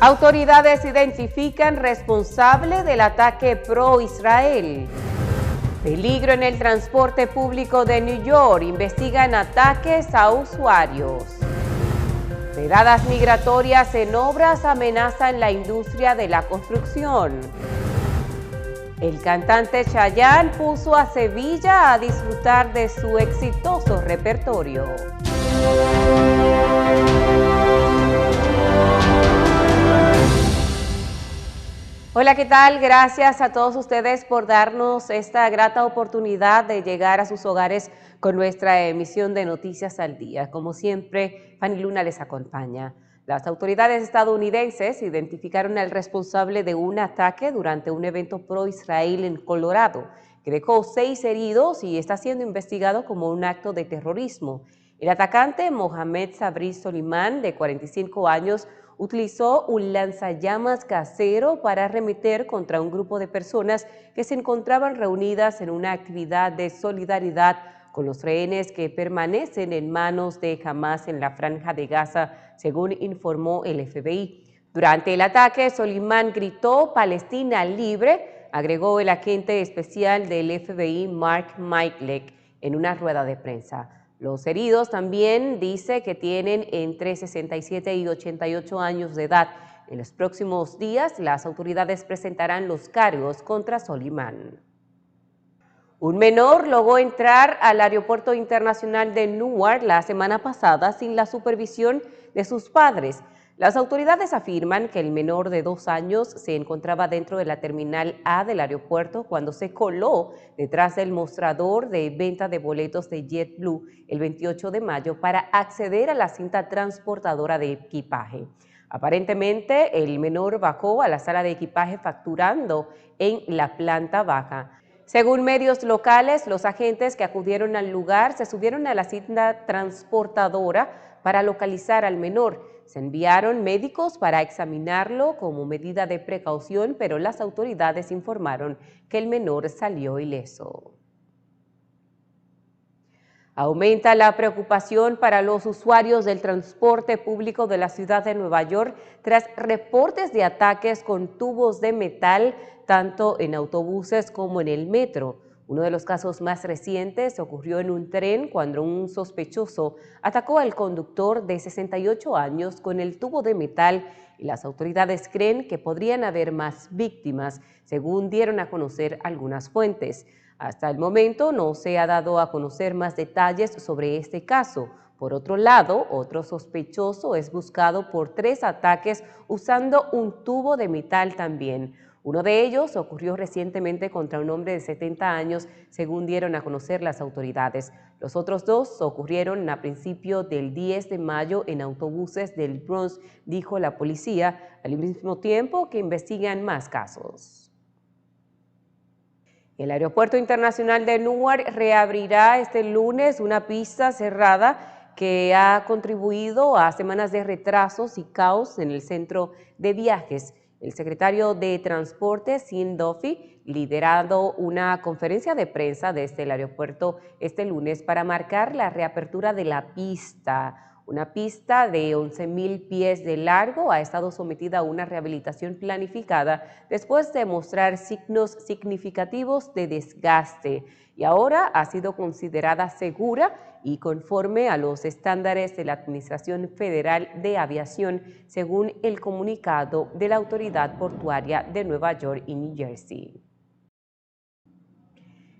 Autoridades identifican responsable del ataque pro-Israel. Peligro en el transporte público de New York. Investigan ataques a usuarios. Redadas migratorias en obras amenazan la industria de la construcción. El cantante Chayanne puso a Sevilla a disfrutar de su exitoso repertorio. Hola, ¿qué tal? Gracias a todos ustedes por darnos esta grata oportunidad de llegar a sus hogares con nuestra emisión de Noticias al Día. Como siempre, Fanny Luna les acompaña. Las autoridades estadounidenses identificaron al responsable de un ataque durante un evento pro-Israel en Colorado, que dejó 6 heridos y está siendo investigado como un acto de terrorismo. El atacante, Mohamed Sabri Solimán, de 45 años, utilizó un lanzallamas casero para arremeter contra un grupo de personas que se encontraban reunidas en una actividad de solidaridad con los rehenes que permanecen en manos de Hamas en la Franja de Gaza, según informó el FBI. Durante el ataque, Solimán gritó «Palestina libre», agregó el agente especial del FBI Mark Miklek en una rueda de prensa. Los heridos también dice que tienen entre 67 y 88 años de edad. En los próximos días, las autoridades presentarán los cargos contra Solimán. Un menor logró entrar al Aeropuerto Internacional de Newark la semana pasada sin la supervisión de sus padres. Las autoridades afirman que el menor de 2 años se encontraba dentro de la terminal A del aeropuerto cuando se coló detrás del mostrador de venta de boletos de JetBlue el 28 de mayo para acceder a la cinta transportadora de equipaje. Aparentemente, el menor bajó a la sala de equipaje facturando en la planta baja. Según medios locales, los agentes que acudieron al lugar se subieron a la cinta transportadora para localizar al menor. Se enviaron médicos para examinarlo como medida de precaución, pero las autoridades informaron que el menor salió ileso. Aumenta la preocupación para los usuarios del transporte público de la ciudad de Nueva York tras reportes de ataques con tubos de metal tanto en autobuses como en el metro. Uno de los casos más recientes ocurrió en un tren cuando un sospechoso atacó al conductor de 68 años con el tubo de metal y las autoridades creen que podrían haber más víctimas, según dieron a conocer algunas fuentes. Hasta el momento no se ha dado a conocer más detalles sobre este caso. Por otro lado, otro sospechoso es buscado por 3 ataques usando un tubo de metal también. Uno de ellos ocurrió recientemente contra un hombre de 70 años, según dieron a conocer las autoridades. Los otros 2 ocurrieron a principios del 10 de mayo en autobuses del Bronx, dijo la policía, al mismo tiempo que investigan más casos. El Aeropuerto Internacional de Newark reabrirá este lunes una pista cerrada que ha contribuido a semanas de retrasos y caos en el centro de viajes. El secretario de Transporte, Sean Duffy, liderado una conferencia de prensa desde el aeropuerto este lunes para marcar la reapertura de la pista. Una pista de 11.000 pies de largo ha estado sometida a una rehabilitación planificada después de mostrar signos significativos de desgaste y ahora ha sido considerada segura y conforme a los estándares de la Administración Federal de Aviación, según el comunicado de la Autoridad Portuaria de Nueva York y New Jersey.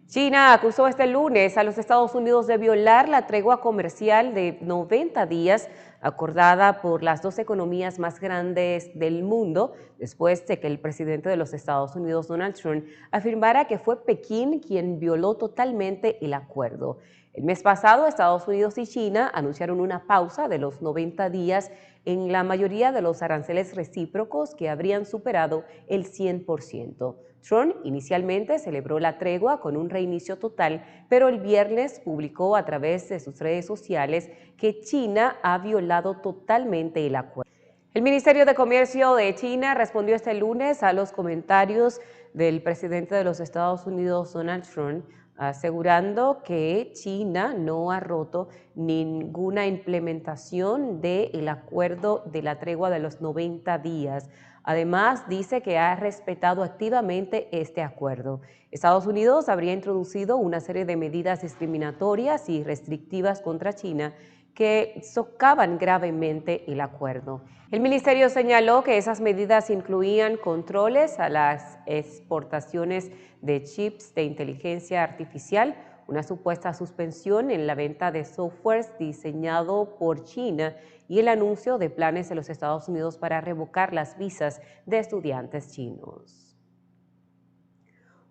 China acusó este lunes a los Estados Unidos de violar la tregua comercial de 90 días acordada por las 2 economías más grandes del mundo, después de que el presidente de los Estados Unidos, Donald Trump, afirmara que fue Pekín quien violó totalmente el acuerdo. El mes pasado, Estados Unidos y China anunciaron una pausa de los 90 días en la mayoría de los aranceles recíprocos que habrían superado el 100%. Trump inicialmente celebró la tregua con un reinicio total, pero el viernes publicó a través de sus redes sociales que China ha violado totalmente el acuerdo. El Ministerio de Comercio de China respondió este lunes a los comentarios del presidente de los Estados Unidos, Donald Trump, asegurando que China no ha roto ninguna implementación del acuerdo de la tregua de los 90 días. Además, dice que ha respetado activamente este acuerdo. Estados Unidos habría introducido una serie de medidas discriminatorias y restrictivas contra China que socavan gravemente el acuerdo. El ministerio señaló que esas medidas incluían controles a las exportaciones de chips de inteligencia artificial, una supuesta suspensión en la venta de software diseñado por China y el anuncio de planes de los Estados Unidos para revocar las visas de estudiantes chinos.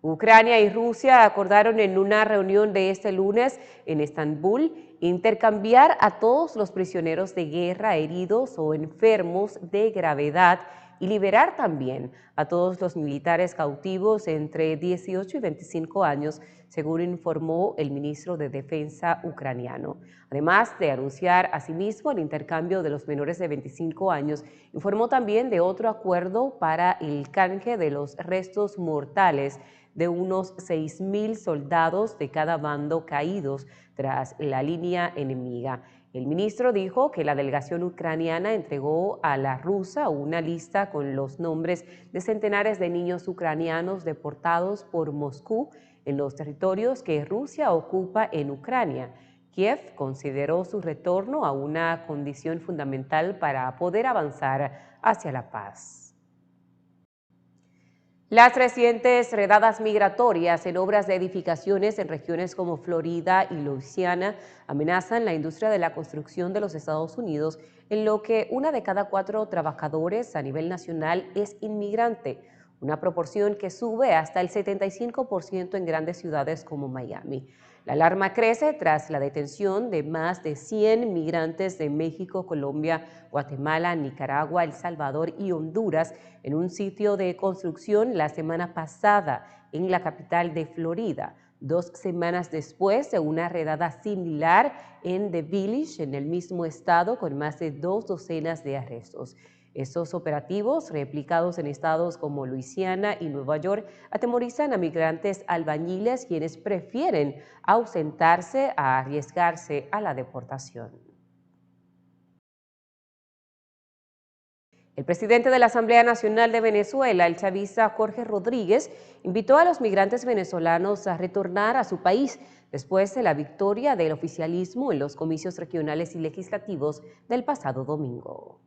Ucrania y Rusia acordaron en una reunión de este lunes en Estambul intercambiar a todos los prisioneros de guerra heridos o enfermos de gravedad y liberar también a todos los militares cautivos entre 18 y 25 años, según informó el ministro de Defensa ucraniano. Además de anunciar asimismo el intercambio de los menores de 25 años, informó también de otro acuerdo para el canje de los restos mortales de unos 6.000 soldados de cada bando caídos tras la línea enemiga. El ministro dijo que la delegación ucraniana entregó a la rusa una lista con los nombres de centenares de niños ucranianos deportados por Moscú en los territorios que Rusia ocupa en Ucrania. Kiev consideró su retorno a una condición fundamental para poder avanzar hacia la paz. Las recientes redadas migratorias en obras de edificaciones en regiones como Florida y Luisiana amenazan la industria de la construcción de los Estados Unidos, en lo que 1 de cada 4 trabajadores a nivel nacional es inmigrante, una proporción que sube hasta el 75% en grandes ciudades como Miami. La alarma crece tras la detención de más de 100 migrantes de México, Colombia, Guatemala, Nicaragua, El Salvador y Honduras en un sitio de construcción la semana pasada en la capital de Florida, 2 semanas después de una redada similar en The Village, en el mismo estado, con más de 2 docenas de arrestos. Estos operativos, replicados en estados como Luisiana y Nueva York, atemorizan a migrantes albañiles quienes prefieren ausentarse a arriesgarse a la deportación. El presidente de la Asamblea Nacional de Venezuela, el chavista Jorge Rodríguez, invitó a los migrantes venezolanos a retornar a su país después de la victoria del oficialismo en los comicios regionales y legislativos del pasado domingo.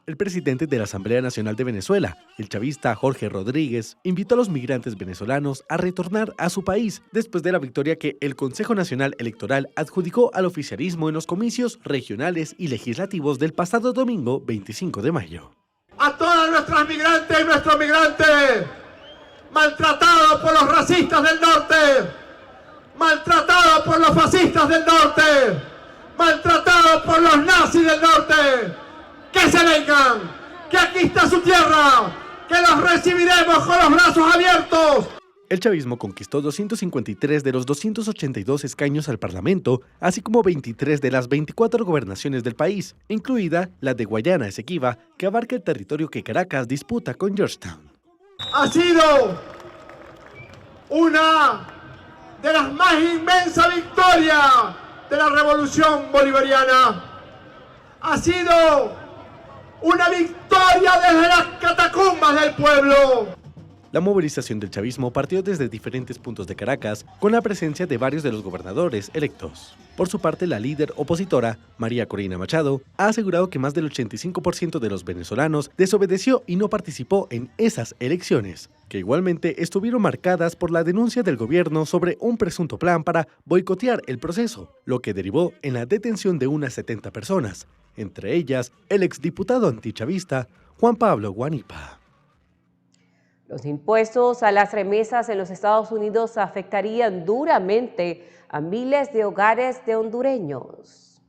El presidente de la Asamblea Nacional de Venezuela, el chavista Jorge Rodríguez, invitó a los migrantes venezolanos a retornar a su país después de la victoria que el Consejo Nacional Electoral adjudicó al oficialismo en los comicios regionales y legislativos del pasado domingo 25 de mayo. A todas nuestras migrantes y nuestros migrantes, maltratados por los racistas del norte, maltratados por los fascistas del norte, maltratados por los nazis del norte, que se vengan, que aquí está su tierra, que los recibiremos con los brazos abiertos. El chavismo conquistó 253 de los 282 escaños al Parlamento, así como 23 de las 24 gobernaciones del país, incluida la de Guayana Esequiba, que abarca el territorio que Caracas disputa con Georgetown. Ha sido una de las más inmensas victorias de la revolución bolivariana. Ha sido una victoria desde las catacumbas del pueblo. La movilización del chavismo partió desde diferentes puntos de Caracas, con la presencia de varios de los gobernadores electos. Por su parte, la líder opositora, María Corina Machado, ha asegurado que más del 85% de los venezolanos desobedeció y no participó en esas elecciones, que igualmente estuvieron marcadas por la denuncia del gobierno sobre un presunto plan para boicotear el proceso, lo que derivó en la detención de unas 70 personas, entre ellas el exdiputado antichavista Juan Pablo Guanipa. Los impuestos a las remesas en los Estados Unidos afectarían duramente a miles de hogares de hondureños.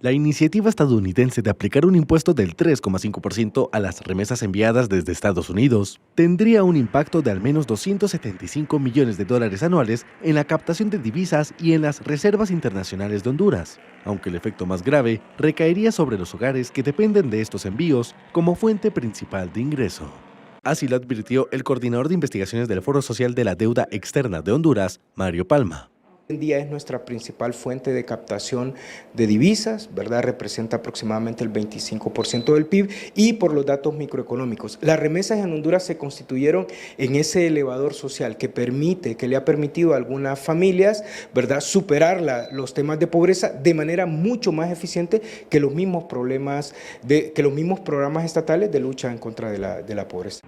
La iniciativa estadounidense de aplicar un impuesto del 3,5% a las remesas enviadas desde Estados Unidos tendría un impacto de al menos $275 millones anuales en la captación de divisas y en las reservas internacionales de Honduras, aunque el efecto más grave recaería sobre los hogares que dependen de estos envíos como fuente principal de ingreso. Así lo advirtió el coordinador de investigaciones del Foro Social de la Deuda Externa de Honduras, Mario Palma. Hoy en día es nuestra principal fuente de captación de divisas, ¿verdad? Representa aproximadamente el 25% del PIB y por los datos microeconómicos. Las remesas en Honduras se constituyeron en ese elevador social que le ha permitido a algunas familias, ¿verdad?, superar los temas de pobreza de manera mucho más eficiente que los mismos programas estatales de lucha en contra de la pobreza.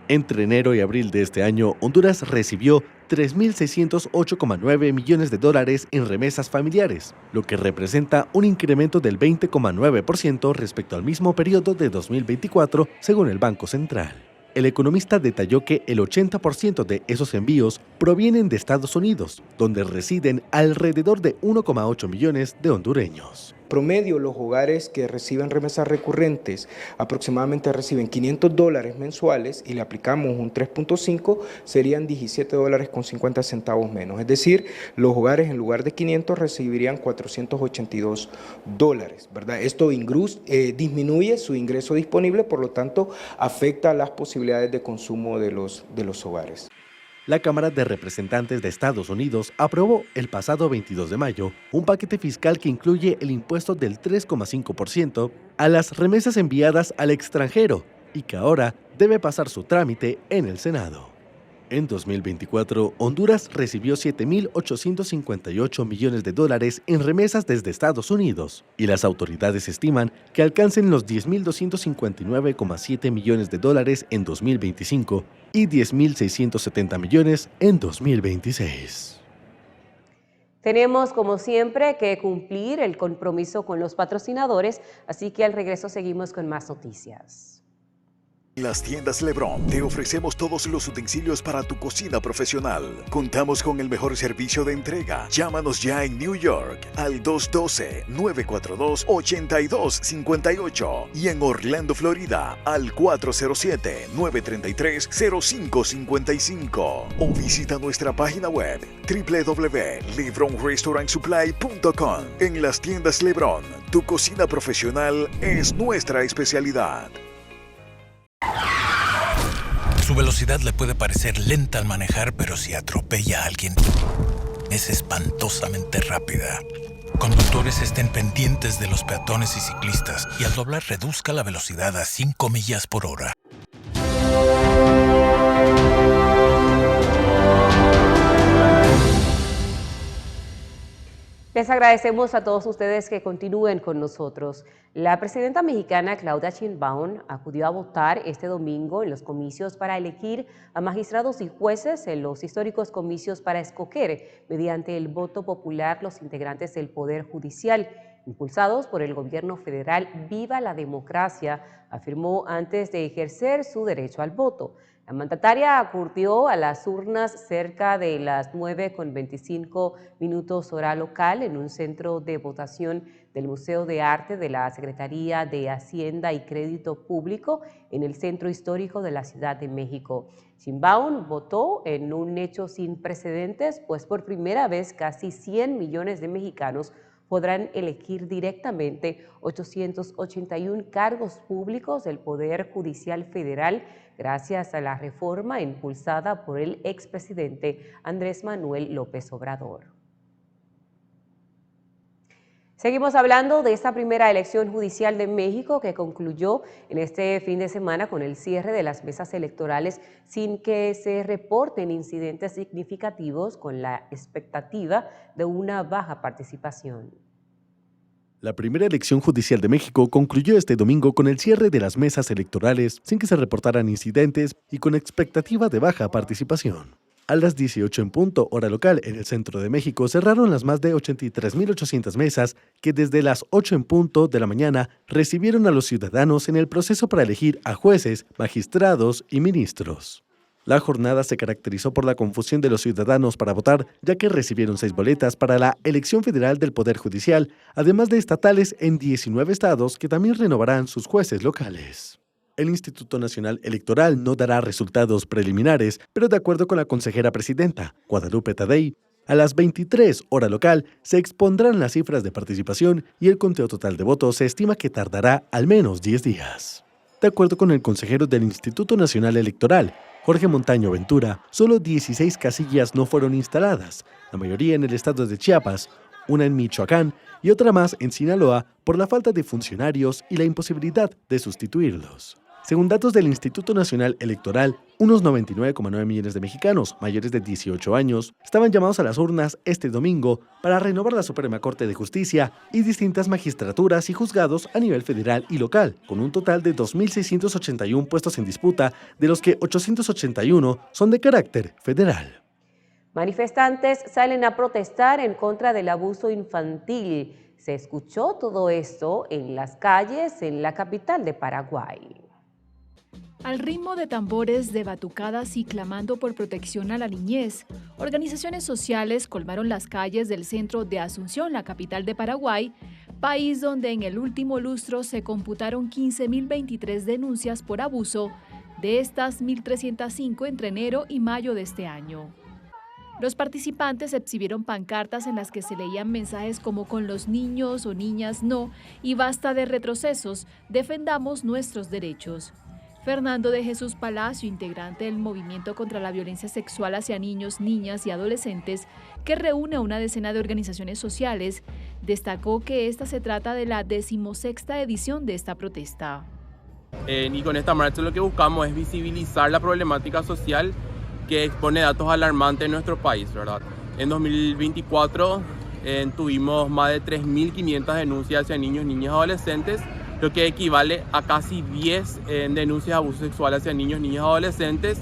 Entre enero y abril de este año, Honduras recibió 3.608,9 millones de dólares en remesas familiares, lo que representa un incremento del 20,9% respecto al mismo periodo de 2024, según el Banco Central. El economista detalló que el 80% de esos envíos provienen de Estados Unidos, donde residen alrededor de 1,8 millones de hondureños. Promedio, los hogares que reciben remesas recurrentes aproximadamente reciben $500 mensuales y le aplicamos un 3.5, serían $17.50 menos. Es decir, los hogares en lugar de 500 recibirían $482, ¿verdad? Esto disminuye su ingreso disponible, por lo tanto afecta las posibilidades de consumo de los hogares. La Cámara de Representantes de Estados Unidos aprobó el pasado 22 de mayo un paquete fiscal que incluye el impuesto del 3,5% a las remesas enviadas al extranjero y que ahora debe pasar su trámite en el Senado. En 2024, Honduras recibió 7.858 millones de dólares en remesas desde Estados Unidos y las autoridades estiman que alcancen los 10.259,7 millones de dólares en 2025 y 10.670 millones en 2026. Tenemos, como siempre, que cumplir el compromiso con los patrocinadores, así que al regreso seguimos con más noticias. En las tiendas LeBron te ofrecemos todos los utensilios para tu cocina profesional. Contamos con el mejor servicio de entrega. Llámanos ya en New York al 212-942-8258 y en Orlando, Florida al 407-933-0555 o visita nuestra página web www.lebronrestaurantsupply.com. En las tiendas LeBron, tu cocina profesional es nuestra especialidad. Su velocidad le puede parecer lenta al manejar, pero si atropella a alguien, es espantosamente rápida. Conductores, estén pendientes de los peatones y ciclistas y al doblar reduzca la velocidad a 5 millas por hora. Les agradecemos a todos ustedes que continúen con nosotros. La presidenta mexicana Claudia Sheinbaum acudió a votar este domingo en los comicios para elegir a magistrados y jueces en los históricos comicios para escoger mediante el voto popular los integrantes del Poder Judicial. Impulsados por el gobierno federal, Viva la Democracia, afirmó antes de ejercer su derecho al voto. La mandataria acudió a las urnas cerca de las 9:25 hora local en un centro de votación del Museo de Arte de la Secretaría de Hacienda y Crédito Público en el Centro Histórico de la Ciudad de México. Sheinbaum votó en un hecho sin precedentes, pues por primera vez casi 100 millones de mexicanos podrán elegir directamente 881 cargos públicos del Poder Judicial Federal gracias a la reforma impulsada por el expresidente Andrés Manuel López Obrador. Seguimos hablando de esta primera elección judicial de México que concluyó en este fin de semana con el cierre de las mesas electorales sin que se reporten incidentes significativos, con la expectativa de una baja participación. La primera elección judicial de México concluyó este domingo con el cierre de las mesas electorales sin que se reportaran incidentes y con expectativa de baja participación. A las 18 en punto, hora local, en el centro de México, cerraron las más de 83.800 mesas que desde las 8 en punto de la mañana recibieron a los ciudadanos en el proceso para elegir a jueces, magistrados y ministros. La jornada se caracterizó por la confusión de los ciudadanos para votar, ya que recibieron 6 boletas para la elección federal del Poder Judicial, además de estatales en 19 estados que también renovarán sus jueces locales. El Instituto Nacional Electoral no dará resultados preliminares, pero de acuerdo con la consejera presidenta, Guadalupe Tadei, a las 23 hora local se expondrán las cifras de participación y el conteo total de votos se estima que tardará al menos 10 días. De acuerdo con el consejero del Instituto Nacional Electoral, Jorge Montaño Ventura, solo 16 casillas no fueron instaladas, la mayoría en el estado de Chiapas, una en Michoacán y otra más en Sinaloa por la falta de funcionarios y la imposibilidad de sustituirlos. Según datos del Instituto Nacional Electoral, unos 99,9 millones de mexicanos mayores de 18 años estaban llamados a las urnas este domingo para renovar la Suprema Corte de Justicia y distintas magistraturas y juzgados a nivel federal y local, con un total de 2.681 puestos en disputa, de los que 881 son de carácter federal. Manifestantes salen a protestar en contra del abuso infantil. Se escuchó todo esto en las calles en la capital de Paraguay. Al ritmo de tambores, de batucadas y clamando por protección a la niñez, organizaciones sociales colmaron las calles del centro de Asunción, la capital de Paraguay, país donde en el último lustro se computaron 15.023 denuncias por abuso, de estas 1.305 entre enero y mayo de este año. Los participantes exhibieron pancartas en las que se leían mensajes como "con los niños o niñas no" y "basta de retrocesos, defendamos nuestros derechos". Fernando de Jesús Palacio, integrante del Movimiento contra la Violencia Sexual hacia Niños, Niñas y Adolescentes, que reúne a una decena de organizaciones sociales, destacó que esta se trata de la 16ª edición de esta protesta. Y con esta marcha lo que buscamos es visibilizar la problemática social que expone datos alarmantes en nuestro país, ¿verdad? En 2024 tuvimos más de 3.500 denuncias hacia niños, niñas y adolescentes, lo que equivale a casi 10 denuncias de abuso sexual hacia niños, niñas y adolescentes.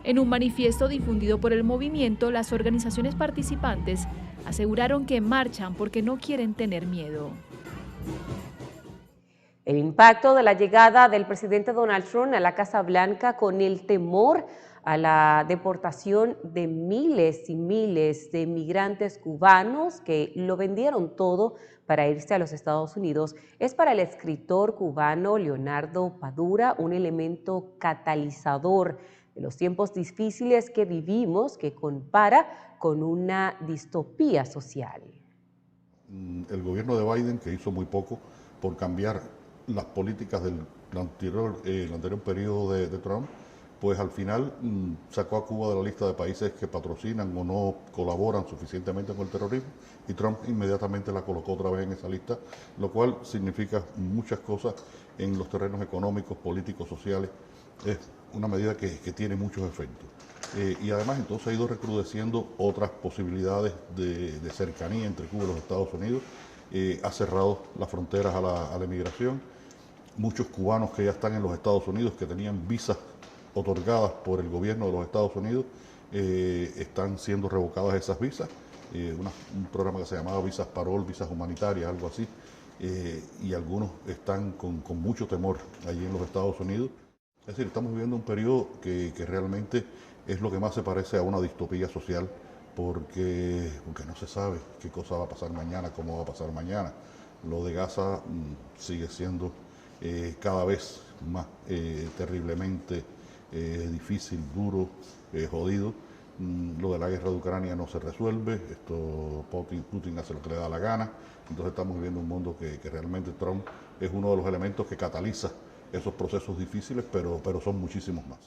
En un manifiesto difundido por el movimiento, las organizaciones participantes aseguraron que marchan porque no quieren tener miedo. El impacto de la llegada del presidente Donald Trump a la Casa Blanca con el temor a la deportación de miles y miles de migrantes cubanos que lo vendieron todo para irse a los Estados Unidos, es para el escritor cubano Leonardo Padura un elemento catalizador de los tiempos difíciles que vivimos, que compara con una distopía social. El gobierno de Biden, que hizo muy poco por cambiar las políticas del anterior periodo de Trump, pues al final sacó a Cuba de la lista de países que patrocinan o no colaboran suficientemente con el terrorismo, y Trump inmediatamente la colocó otra vez en esa lista, lo cual significa muchas cosas en los terrenos económicos, políticos, sociales. Es una medida que tiene muchos efectos. Y además entonces ha ido recrudeciendo otras posibilidades de cercanía entre Cuba y los Estados Unidos. Ha cerrado las fronteras a la inmigración. Muchos cubanos que ya están en los Estados Unidos, que tenían visas otorgadas por el gobierno de los Estados Unidos, están siendo revocadas esas visas. Un programa que se llamaba visas parol, visas humanitarias, algo así, y algunos están con mucho temor allí en los Estados Unidos. Es decir, estamos viviendo un periodo que realmente es lo que más se parece a una distopía social, porque no se sabe qué cosa va a pasar mañana, cómo va a pasar mañana. Lo de Gaza sigue siendo cada vez más terriblemente difícil, duro, jodido. Lo de la guerra de Ucrania no se resuelve, Putin hace lo que le da la gana. Entonces estamos viviendo un mundo que realmente Trump es uno de los elementos que cataliza esos procesos difíciles, pero son muchísimos más.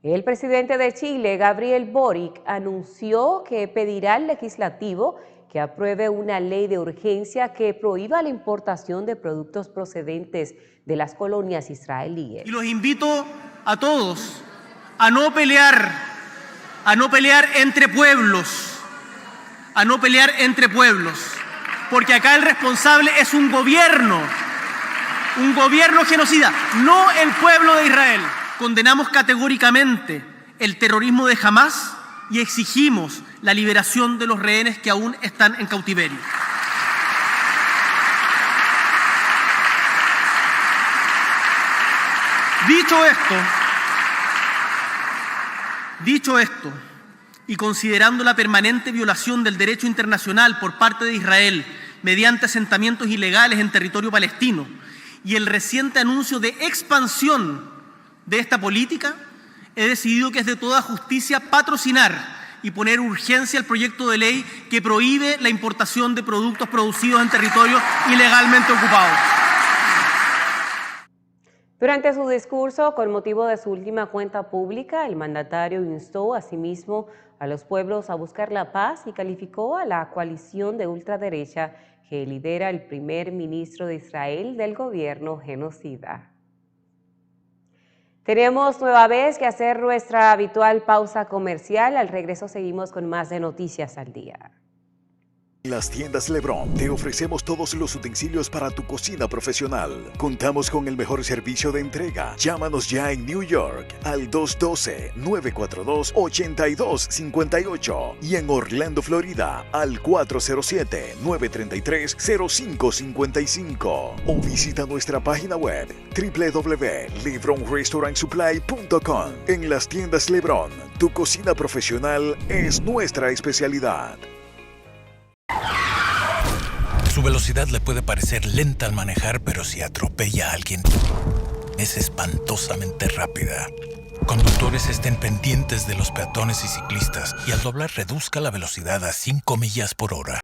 El presidente de Chile, Gabriel Boric, anunció que pedirá al legislativo que apruebe una ley de urgencia que prohíba la importación de productos procedentes de las colonias israelíes. Y los invito a todos a no pelear entre pueblos, porque acá el responsable es un gobierno genocida, no el pueblo de Israel. Condenamos categóricamente el terrorismo de Hamás y exigimos la liberación de los rehenes que aún están en cautiverio. Dicho esto, y considerando la permanente violación del derecho internacional por parte de Israel mediante asentamientos ilegales en territorio palestino y el reciente anuncio de expansión de esta política, he decidido que es de toda justicia patrocinar y poner urgencia al proyecto de ley que prohíbe la importación de productos producidos en territorios ilegalmente ocupados. Durante su discurso, con motivo de su última cuenta pública, el mandatario instó asimismo a los pueblos a buscar la paz y calificó a la coalición de ultraderecha que lidera el primer ministro de Israel del gobierno genocida. Tenemos nueva vez que hacer nuestra habitual pausa comercial. Al regreso seguimos con más de Noticias al Día. En las tiendas LeBron te ofrecemos todos los utensilios para tu cocina profesional. Contamos con el mejor servicio de entrega. Llámanos ya en New York al 212-942-8258 y en Orlando, Florida al 407-933-0555 o visita nuestra página web www.lebronrestaurantsupply.com. En las tiendas LeBron, tu cocina profesional es nuestra especialidad. Su velocidad le puede parecer lenta al manejar, pero si atropella a alguien, es espantosamente rápida. Conductores estén pendientes de los peatones y ciclistas y al doblar reduzca la velocidad a 5 millas por hora.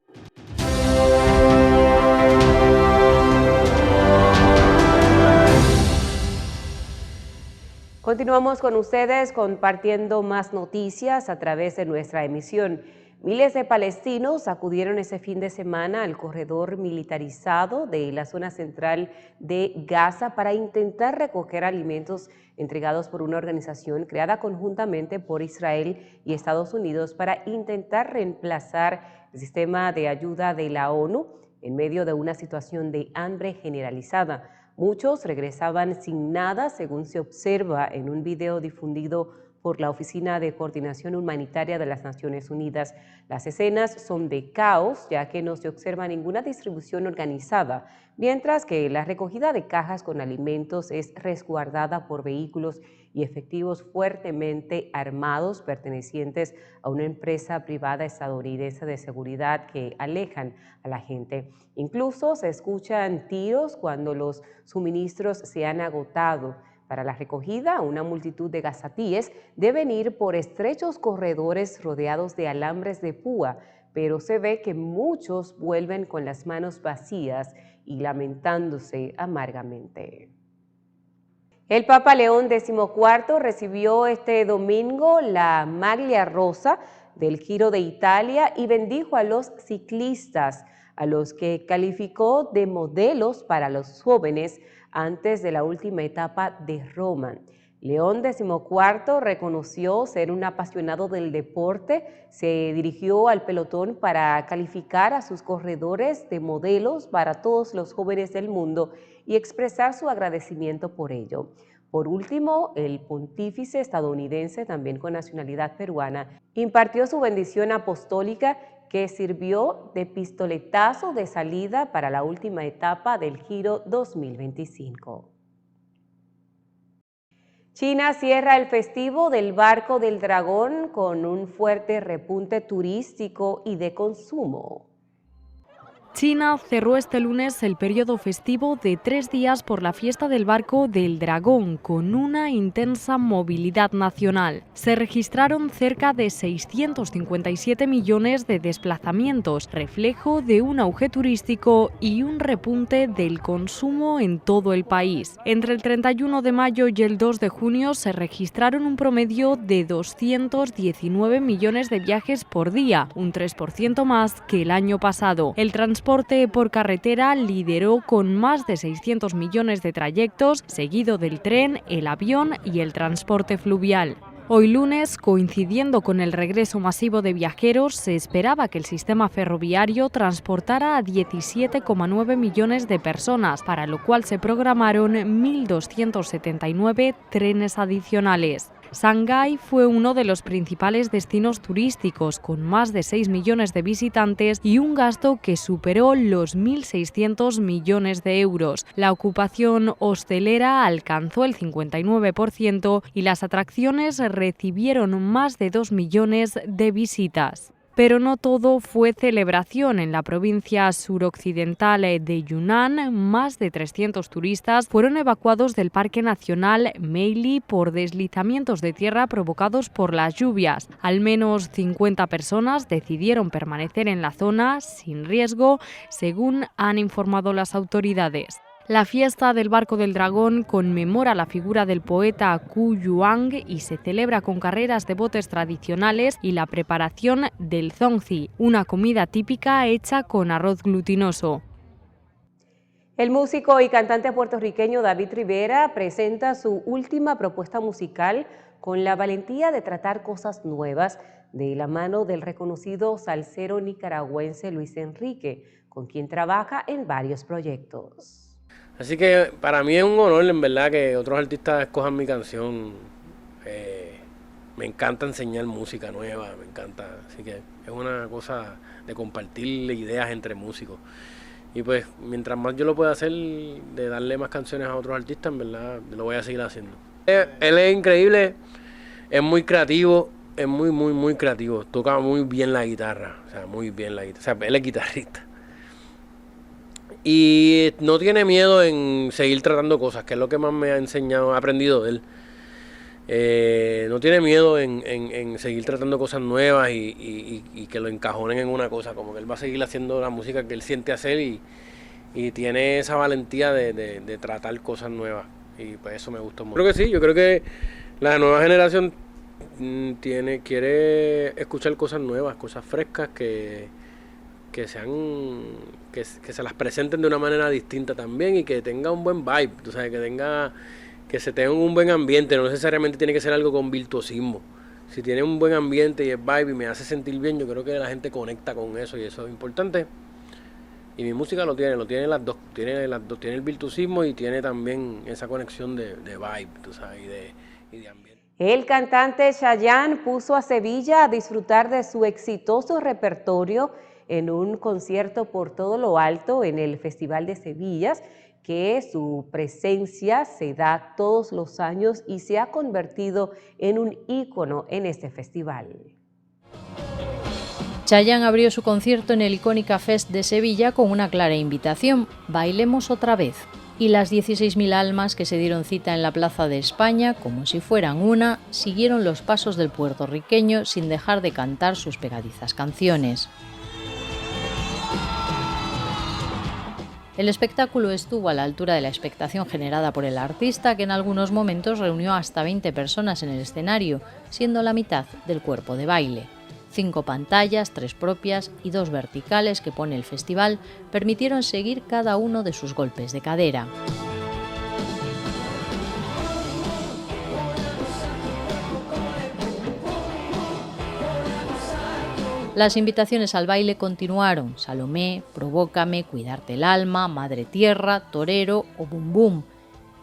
Continuamos con ustedes compartiendo más noticias a través de nuestra emisión. Miles de palestinos acudieron ese fin de semana al corredor militarizado de la zona central de Gaza para intentar recoger alimentos entregados por una organización creada conjuntamente por Israel y Estados Unidos para intentar reemplazar el sistema de ayuda de la ONU en medio de una situación de hambre generalizada. Muchos regresaban sin nada, según se observa en un video difundido por la Oficina de Coordinación Humanitaria de las Naciones Unidas. Las escenas son de caos, ya que no se observa ninguna distribución organizada, mientras que la recogida de cajas con alimentos es resguardada por vehículos y efectivos fuertemente armados pertenecientes a una empresa privada estadounidense de seguridad que alejan a la gente. Incluso se escuchan tiros cuando los suministros se han agotado. Para la recogida, una multitud de gazatíes deben ir por estrechos corredores rodeados de alambres de púa, pero se ve que muchos vuelven con las manos vacías y lamentándose amargamente. El Papa León XIV recibió este domingo la Maglia Rosa del Giro de Italia y bendijo a los ciclistas, a los que calificó de modelos para los jóvenes antes de la última etapa de Roma. León XIV reconoció ser un apasionado del deporte, se dirigió al pelotón para calificar a sus corredores de modelos para todos los jóvenes del mundo y expresar su agradecimiento por ello. Por último, el pontífice estadounidense, también con nacionalidad peruana, impartió su bendición apostólica que sirvió de pistoletazo de salida para la última etapa del Giro 2025. China cierra el festivo del Barco del Dragón con un fuerte repunte turístico y de consumo. China cerró este lunes el periodo festivo de 3 días por la fiesta del Barco del Dragón, con una intensa movilidad nacional. Se registraron cerca de 657 millones de desplazamientos, reflejo de un auge turístico y un repunte del consumo en todo el país. Entre el 31 de mayo y el 2 de junio se registraron un promedio de 219 millones de viajes por día, un 3% más que el año pasado. El transporte por carretera lideró con más de 600 millones de trayectos, seguido del tren, el avión y el transporte fluvial. Hoy lunes, coincidiendo con el regreso masivo de viajeros, se esperaba que el sistema ferroviario transportara a 17,9 millones de personas, para lo cual se programaron 1.279 trenes adicionales. Shanghái fue uno de los principales destinos turísticos, con más de 6 millones de visitantes y un gasto que superó los 1.600 millones de euros. La ocupación hostelera alcanzó el 59% y las atracciones recibieron más de 2 millones de visitas. Pero no todo fue celebración. En la provincia suroccidental de Yunnan, más de 300 turistas fueron evacuados del Parque Nacional Meili por deslizamientos de tierra provocados por las lluvias. Al menos 50 personas decidieron permanecer en la zona sin riesgo, según han informado las autoridades. La fiesta del Barco del Dragón conmemora la figura del poeta Qu Yuang y se celebra con carreras de botes tradicionales y la preparación del zongzi, una comida típica hecha con arroz glutinoso. El músico y cantante puertorriqueño David Rivera presenta su última propuesta musical con la valentía de tratar cosas nuevas de la mano del reconocido salsero nicaragüense Luis Enrique, con quien trabaja en varios proyectos. Así que para mí es un honor, en verdad, que otros artistas escojan mi canción. Me encanta enseñar música nueva, me encanta. Así que es una cosa de compartir ideas entre músicos. Y pues, mientras más yo lo pueda hacer, de darle más canciones a otros artistas, en verdad, lo voy a seguir haciendo. Él es increíble, es muy creativo, es muy creativo. Toca muy bien la guitarra, o sea, muy bien la guitarra. O sea, él es guitarrista. Y no tiene miedo en seguir tratando cosas, que es lo que más me ha enseñado, he aprendido de él. No tiene miedo en seguir tratando cosas nuevas y que lo encajonen en una cosa, como que él va a seguir haciendo la música que él siente hacer y tiene esa valentía de tratar cosas nuevas. Y pues eso me gustó mucho. Creo que sí, yo creo que la nueva generación quiere escuchar cosas nuevas, cosas frescas que se las presenten de una manera distinta también y que tenga un buen vibe, tú sabes, que se tenga un buen ambiente, no necesariamente tiene que ser algo con virtuosismo. Si tiene un buen ambiente y el vibe y me hace sentir bien, yo creo que la gente conecta con eso y eso es importante. Y mi música lo tiene las dos, tiene el virtuosismo y tiene también esa conexión de vibe, tú sabes, y de ambiente. El cantante Chayanne puso a Sevilla a disfrutar de su exitoso repertorio en un concierto por todo lo alto en el Festival de Sevillas, que su presencia se da todos los años y se ha convertido en un ícono en este festival. Chayanne abrió su concierto en el Icónica Fest de Sevilla con una clara invitación: bailemos otra vez. Y las 16.000 almas que se dieron cita en la Plaza de España, como si fueran una, siguieron los pasos del puertorriqueño sin dejar de cantar sus pegadizas canciones. El espectáculo estuvo a la altura de la expectación generada por el artista, que en algunos momentos reunió hasta 20 personas en el escenario, siendo la mitad del cuerpo de baile. 5 pantallas, 3 propias y 2 verticales que pone el festival, permitieron seguir cada uno de sus golpes de cadera. Las invitaciones al baile continuaron: Salomé, Provócame, Cuidarte el alma, Madre Tierra, Torero o Bum Bum.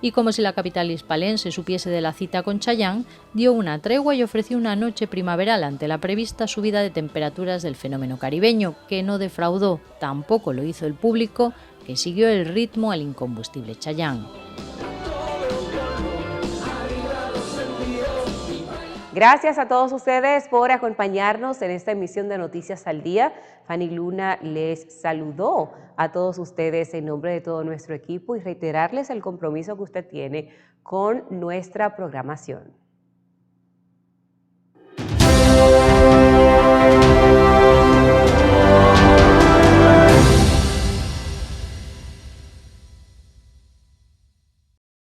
Y como si la capital hispalense supiese de la cita con Chayanne, dio una tregua y ofreció una noche primaveral ante la prevista subida de temperaturas del fenómeno caribeño, que no defraudó. Tampoco lo hizo el público, que siguió el ritmo al incombustible Chayanne. Gracias a todos ustedes por acompañarnos en esta emisión de Noticias al Día. Fanny Luna les saludó a todos ustedes en nombre de todo nuestro equipo y reiterarles el compromiso que usted tiene con nuestra programación.